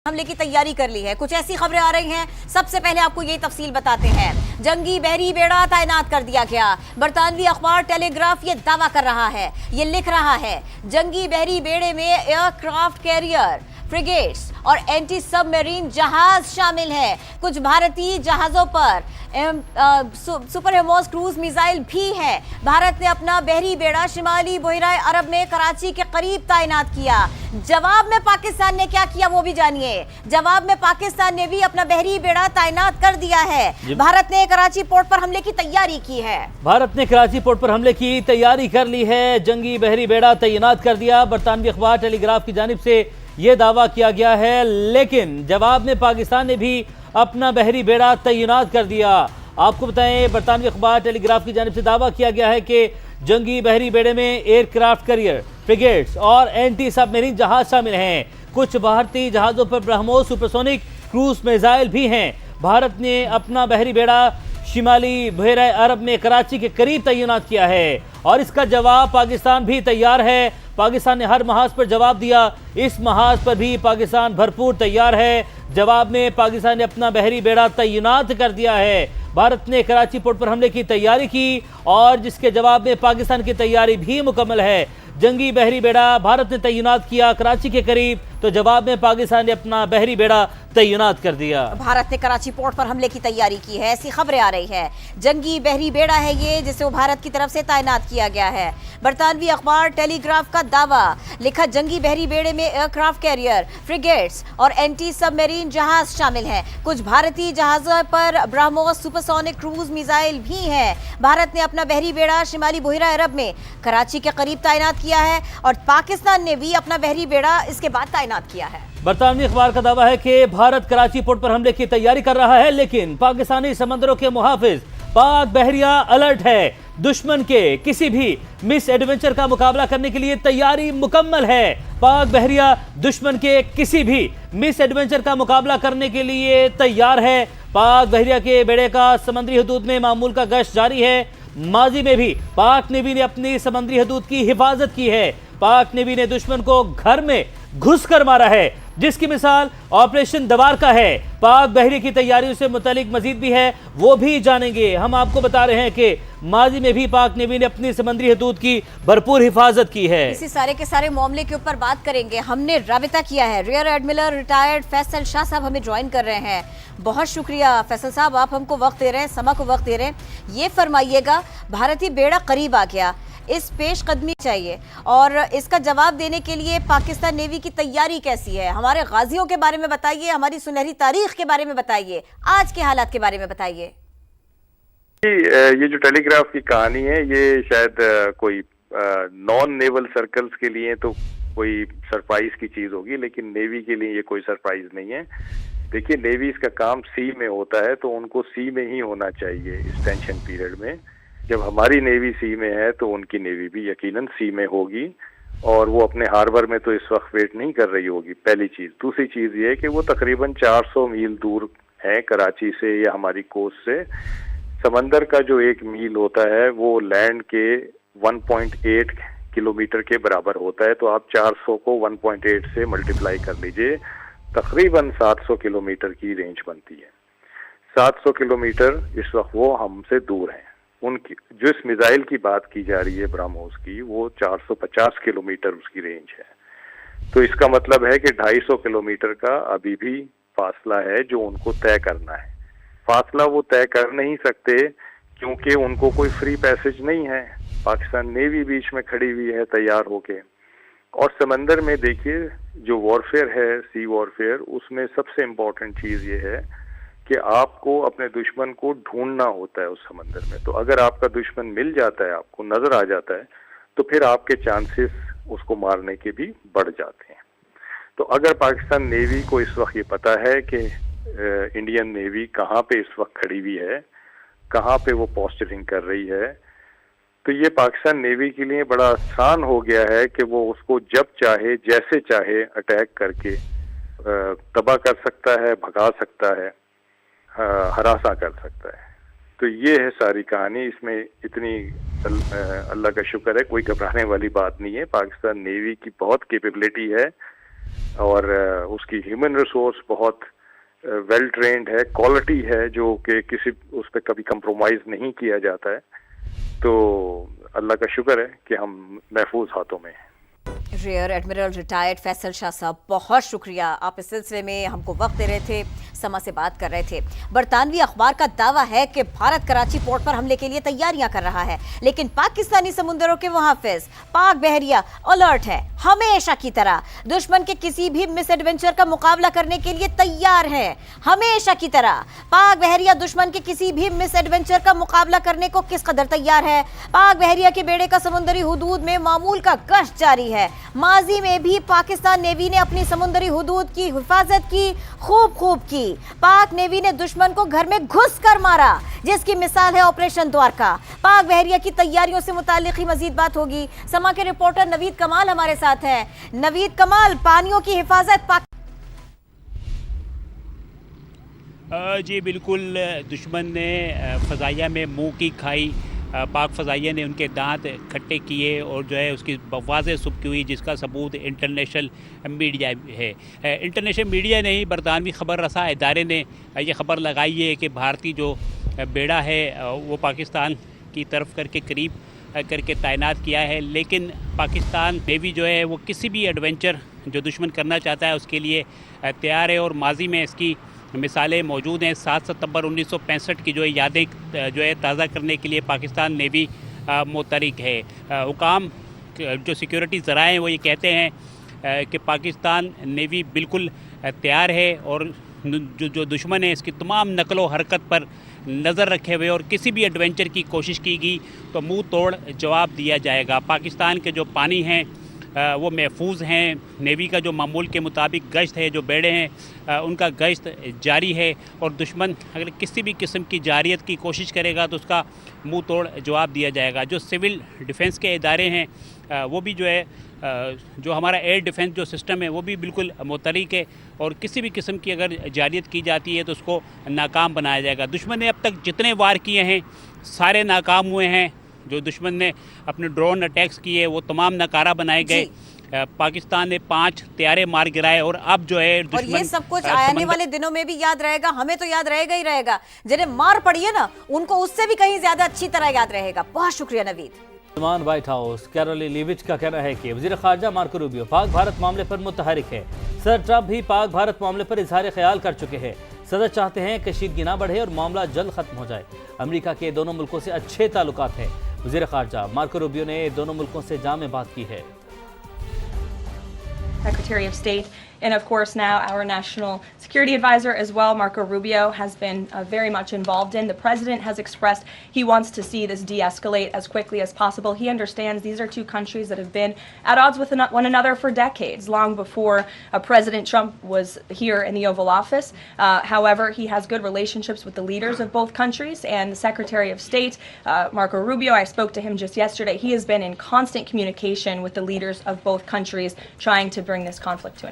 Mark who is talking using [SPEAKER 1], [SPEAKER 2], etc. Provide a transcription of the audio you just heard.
[SPEAKER 1] हमले की तैयारी कर ली है। कुछ ऐसी खबरें आ रही हैं, सबसे पहले आपको यही तफसील बताते हैं। जंगी बहरी बेड़ा तैनात कर दिया गया। बरतानवी अखबार टेलीग्राफ ये दावा कर रहा है, ये लिख रहा है, जंगी बहरी बेड़े में एयरक्राफ्ट कैरियर, फ्रिगेट्स और एंटी सबमरीन जहाज शामिल है। कुछ भारतीय जहाजों पर सुपर हिमोस क्रूज मिसाइल भी है। भारत ने अपना बहरी बेड़ा शिमाली बहराए अरब में कराची के करीब तैनात किया। जवाब में पाकिस्तान ने क्या किया वो भी जानिए। जवाब में पाकिस्तान ने भी अपना बहरी बेड़ा तैनात कर दिया है। भारत ने कराची पोर्ट पर हमले की तैयारी की है।
[SPEAKER 2] भारत ने कराची पोर्ट पर हमले की तैयारी कर ली है। जंगी बहरी बेड़ा तैनात कर दिया। बरतानवी अखबार टेलीग्राफ की जानिब से यह दावा किया गया है, लेकिन जवाब में पाकिस्तान ने भी अपना बहरी बेड़ा तैनात कर दिया। आपको बताएं, बरतानवी अखबार टेलीग्राफ की जानिब से दावा किया गया है कि जंगी बहरी बेड़े में एयरक्राफ्ट कैरियर, फ्रिगेट्स और एंटी सबमरीन जहाज शामिल हैं। कुछ भारतीय जहाज़ों पर ब्रह्मोस सुपरसोनिक क्रूज मिसाइल भी हैं। भारत ने अपना बहरी बेड़ा शिमाली बहराए अरब में कराची के करीब तैनात किया है और इसका जवाब पाकिस्तान भी तैयार है। पाकिस्तान ने हर महाज पर जवाब दिया, इस महाज पर भी पाकिस्तान भरपूर तैयार है। जवाब में पाकिस्तान ने अपना बहरी बेड़ा तैनात कर दिया है। भारत ने कराची पोर्ट पर हमले की तैयारी की और जिसके जवाब में पाकिस्तान की तैयारी भी मुकम्मल है। जंगी बहरी बेड़ा भारत ने तैनात किया कराची के करीब, तो जवाब में पाकिस्तान ने अपना बहरी बेड़ा तैनात कर दिया।
[SPEAKER 1] भारत ने कराची पोर्ट पर हमले की तैयारी की है, ऐसी खबरें आ रही है। जंगी बहरी बेड़ा है ये, जिसे वो भारत की तरफ से तैनात किया गया है। बरतानवी अखबार टेलीग्राफ का दावा, लिखा जंगी बहरी बेड़े में एयरक्राफ्ट कैरियर, फ्रिगेट्स और एंटी सबमरीन जहाज शामिल हैं। कुछ भारतीय जहाजों पर ब्रह्मोस सुपरसोनिक क्रूज मिसाइल भी हैं। भारत ने अपना बहरी बेड़ा शिमाली बहराए अरब में कराची के करीब तैनात किया है और पाकिस्तान ने भी अपना बहरी बेड़ा इसके बाद तैनात किया है।
[SPEAKER 2] बरतानवी अखबार का दावा है कि भारत कराची पोर्ट पर हमले की तैयारी कर रहा है, लेकिन पाकिस्तानी समंदरों के मुहाफिज पाक बहरिया अलर्ट है। दुश्मन के किसी भी मिस एडवेंचर का मुकाबला करने के लिए तैयारी मुकम्मल है। पाक बहरिया दुश्मन के किसी भी मिस एडवेंचर का मुकाबला करने के लिए तैयार है। पाक बहरिया के बेड़े का समंदरी हदूद में मामूल का गश्त जारी है। माजी में भी पाक नेवी ने अपनी समंदरी हदूद की हिफाजत की है। पाक नेवी ने दुश्मन को घर में घुस कर मारा है, जिसकी मिसाल ऑपरेशन दवार का है। पाक बहरी की तैयारियों से मुतालिक मजीद भी है, वो भी जानेंगे। हम आपको बता रहे हैं कि माजी में भी पाक नेवी ने अपनी समुद्री हदूद की भरपूर हिफाजत की है।
[SPEAKER 1] इसी सारे के सारे मामले के ऊपर बात करेंगे। हमने राबिता किया है, rear admiral retired Faisal Shah साहब हमें ज्वाइन कर रहे हैं। बहुत शुक्रिया फैसल साहब, आप हमको वक्त दे रहे हैं, समा को वक्त दे रहे हैं। ये फरमाइएगा, भारतीय बेड़ा करीब आ गया, इस पेश कदमी चाहिए और इसका जवाब देने के लिए पाकिस्तान नेवी की तैयारी कैसी है? हमारे गाजियों के बारे में बताइए, हमारी सुनहरी तारीख के बारे में बताइए, आज के हालात के बारे में बताइए।
[SPEAKER 3] ये जो टेलीग्राफ की कहानी है, ये शायद कोई नॉन नेवल सर्कल्स के लिए तो कोई सरप्राइज की चीज होगी, लेकिन नेवी के लिए ये कोई सरप्राइज नहीं है। देखिए, नेवी इसका काम सी में होता है, तो उनको सी में ही होना चाहिए इस टेंशन पीरियड में। जब हमारी नेवी सी में है तो उनकी नेवी भी यकीनन सी में होगी और वो अपने हार्बर में तो इस वक्त वेट नहीं कर रही होगी, पहली चीज। दूसरी चीज ये है कि वो तकरीबन 400 मील दूर है कराची से या हमारी कोस्ट से। समंदर का जो एक मील होता है वो लैंड के 1.8 किलोमीटर के बराबर होता है, तो आप 400 को 1.8 से मल्टीप्लाई कर लीजिए, तकरीबन 700 किलोमीटर की रेंज बनती है। 700 किलोमीटर इस वक्त वो हमसे दूर है। उनकी जिस मिसाइल की बात की जा रही है ब्रह्मोस की, वो 450 किलोमीटर उसकी रेंज है। तो इसका मतलब है कि 250 किलोमीटर का अभी भी फासला है जो उनको तय करना है। फासला वो तय कर नहीं सकते क्योंकि उनको कोई फ्री पैसेज नहीं है। पाकिस्तान नेवी बीच में खड़ी हुई है तैयार होके। और समंदर में देखिए, जो वॉरफेयर है, सी वॉरफेयर, उसमें सबसे इम्पोर्टेंट चीज ये है कि आपको अपने दुश्मन को ढूंढना होता है उस समंदर में। तो अगर आपका दुश्मन मिल जाता है, आपको नजर आ जाता है, तो फिर आपके चांसेस उसको मारने के भी बढ़ जाते हैं। तो अगर पाकिस्तान नेवी को इस वक्त ये पता है कि इंडियन नेवी कहाँ पे इस वक्त खड़ी हुई है, कहाँ पे वो पोस्चरिंग कर रही है, तो ये पाकिस्तान नेवी के लिए बड़ा आसान हो गया है कि वो उसको जब चाहे, जैसे चाहे अटैक करके तबाह कर सकता है, भगा सकता है, हरासा कर सकता है। तो ये है सारी कहानी। इसमें इतनी अल्लाह का शुक्र है, कोई घबराने वाली बात नहीं है। पाकिस्तान नेवी की बहुत कैपेबिलिटी है और उसकी ह्यूमन रिसोर्स बहुत वेल ट्रेंड है, क्वालिटी है, जो कि किसी उस पर कभी कंप्रोमाइज नहीं किया जाता है। तो अल्लाह का शुक्र है कि हम महफूज हाथों में हैं।
[SPEAKER 1] Rear admiral retired Faisal Shah साहब, बहुत शुक्रिया, आप इस सिलसिले में हमको वक्त दे रहे थे, समा से बात कर रहे थे। बरतानवी अखबार का दावा है कि भारत कराची पोर्ट पर हमले के लिए तैयारियां कर रहा है, लेकिन पाकिस्तानी समुंदरों के मुहाफिज पाक बहरिया अलर्ट है, हमेशा की तरह दुश्मन के किसी भी मिस एडवेंचर का मुकाबला करने के लिए तैयार है। हमेशा की तरह पाक बहरिया दुश्मन के किसी भी मिस एडवेंचर का मुकाबला करने को किस कदर तैयार है। पाक बहरिया के बेड़े का समुद्री हुदूद में मामूल का गश्त जारी है। माजी में भी पाकिस्तान नेवी ने अपनी समुद्री हुदूद की हिफाजत की, खूब की। पाक नेवी ने दुश्मन को घर में घुस कर मारा, जिसकी मिसाल है ऑपरेशन द्वारका। पाक बहरिया की तैयारियों से मुताल्लिक ही मजीद बात होगी। समा के रिपोर्टर नवीद कमाल हमारे साथ हैं। नवीद कमाल, पानियों की हिफाजत
[SPEAKER 4] जी बिल्कुल, दुश्मन ने फ़ज़ाइया में मुंह की खाई, पाक फ़ज़ाइया ने उनके दांत खट्टे किए और जो है उसकी वाज़ेह सुबकी हुई, जिसका सबूत इंटरनेशनल मीडिया है। इंटरनेशनल मीडिया ने ही बरतानवी ख़बर रसा इदारे ने ये ख़बर लगाई है कि भारतीय जो बेड़ा है वो पाकिस्तान की तरफ करके करीब करके तैनात किया है, लेकिन पाकिस्तान नेवी जो है वो किसी भी एडवेंचर जो दुश्मन करना चाहता है उसके लिए तैयार है। और माजी में इसकी मिसालें मौजूद हैं। 7 सितंबर 1965 की जो है यादें जो है ताज़ा करने के लिए पाकिस्तान नेवी मुतहरिक है। हुकाम जो सिक्योरिटी ज़राए हैं वो ये कहते हैं कि पाकिस्तान नेवी बिल्कुल तैयार है और जो दुश्मन है इसकी तमाम नकलो हरकत पर नज़र रखे हुए और किसी भी एडवेंचर की कोशिश की गई तो मुंह तोड़ जवाब दिया जाएगा। पाकिस्तान के जो पानी हैं वो महफूज हैं। नेवी का जो मामूल के मुताबिक गश्त है, जो बेड़े हैं उनका गश्त जारी है और दुश्मन अगर किसी भी किस्म की जारियत की कोशिश करेगा तो उसका मुंह तोड़ जवाब दिया जाएगा। जो सिविल डिफेंस के इदारे हैं वो भी जो है जो हमारा एयर डिफेंस जो सिस्टम है वो भी बिल्कुल मुतहरिक है और किसी भी किस्म की अगर जारियत की जाती है तो उसको नाकाम बनाया जाएगा। दुश्मन ने अब तक जितने वार किए हैं सारे नाकाम हुए हैं। जो दुश्मन ने अपने ड्रोन अटैक्स किए वो तमाम नकारा बनाए गए। पाकिस्तान ने 5 तैयारे मार गिराए और अब जो है
[SPEAKER 1] और ये सब कुछ आने वाले दिनों में भी याद रहेगा, हमें तो याद रहेगा ही रहेगा। जिन्हें मार पड़ी है ना उनको उससे भी कहीं ज्यादा अच्छी तरह याद रहेगा। बहुत शुक्रिया नवीद।
[SPEAKER 2] व्हाइट हाउस कैरोली लीविच का कहना है कि वज़ीर ख़ारजा मार्को रूबियो पाक भारत मामले पर मुतहरिक है। सर ट्रंप भी पाक भारत मामले पर इजहार ख्याल कर चुके हैं। सदर चाहते हैं कशीदगी ना बढ़े और मामला जल्द खत्म हो जाए। अमेरिका के दोनों मुल्कों से अच्छे ताल्लुकात हैं। वज़ीर ख़ारजा मार्को रूबियो ने दोनों मुल्कों से जामे बात की है।
[SPEAKER 5] Secretary of State, and of course now our National Security Advisor as well, Marco Rubio, has been very much involved in. The President has expressed he wants to see this de-escalate as quickly as possible. He understands these are two countries that have been at odds with one another for decades, long before President Trump was here in the Oval Office. However, he has good relationships with the leaders of both countries, and the Secretary of State, Marco Rubio, I spoke to him just yesterday. He has been in constant communication with the leaders of both countries, trying to bring this conflict to an end.